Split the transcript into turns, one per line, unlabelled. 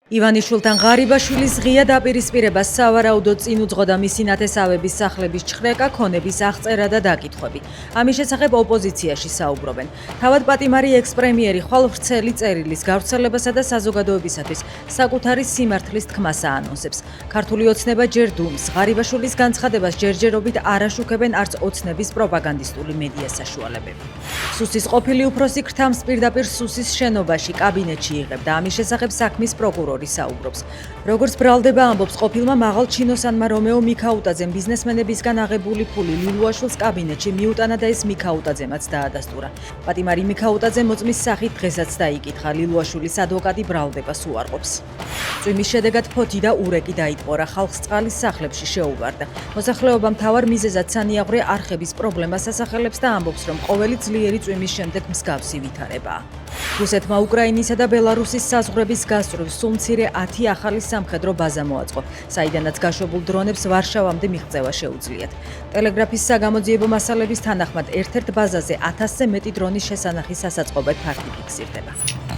ივანიშვილთან ღარიბაშვილის ღია დაპირისპირებას სავარაუდოდ წინ უძღოდა მისი ნათესავების სახლების ჩხრეკა, ქონების აღწერა და დაკითხვები. ამის შესახებ ოპოზიციაში საუბრობენ. თავად პატიმარი ექს-პრემიერი ხვალ ვრცელი წერილის გავრცელებასა და საზოგადოებისათვის საკუთარი სიმართლის თქმას აანონსებს. ქართული ოცნება ჯერ დუმს, ღარიბაშვილის განცხადებას ჯერჯერობით არ აშუქებენ არც ოცნების პროპაგანდისტული მედია საშუალებები. სუსის ყოფილი უფროსი ქრთამს პირდაპირ სუსის შენობაში კაბინეტში იღებდა. ამის შესახებ საქმის პროკურორი საუბრობს. როგორც ბრალდება ამბობს ყოფილმა მაღალ ჩინოსანმა რომეო მიქაუტაძემ ბიზნესმენებისგან აღებული ფული ლილუაშვილს კაბინეტში მიუტანა და ეს მიქაუტაძემაც დაადასტურა. პატიმარი მიქაუტაძე მოწმის სახით დღესაც დაიკითხა. ლილუაშვილის ადვოკატი ბრალდებას უარყოფს. წვიმის შედეგად ფოთი და ურეკი დაიტყორა, ხალხს წყალის სახლებში შეუვარდა. მოსახლეობა მთავარ მიზეზად სანიაღვრე არხების პრობლემას ასახელებს და ამბობს, რომ ყოველი ძლიერი წვიმის შემდეგ მსგავსი ვითარებაა. რუსეთმა უკრაინისა და ბელარუსის საზღვრების გასწვრივ სულ მცირე 10 ახალი სამხედრო ბაზა მოაწყო, საიდანაც გაშვებულ დრონებს ვარშავამდე მიღწევა შეუძლიათ. ტელეგრაფის საგამოძიებო მასალების თანახმად ერთ-ერთ ბაზაზე 1000-ზე მეტი დრონის შესანახი სასაწყობად ფაქტი ფიქსირდება.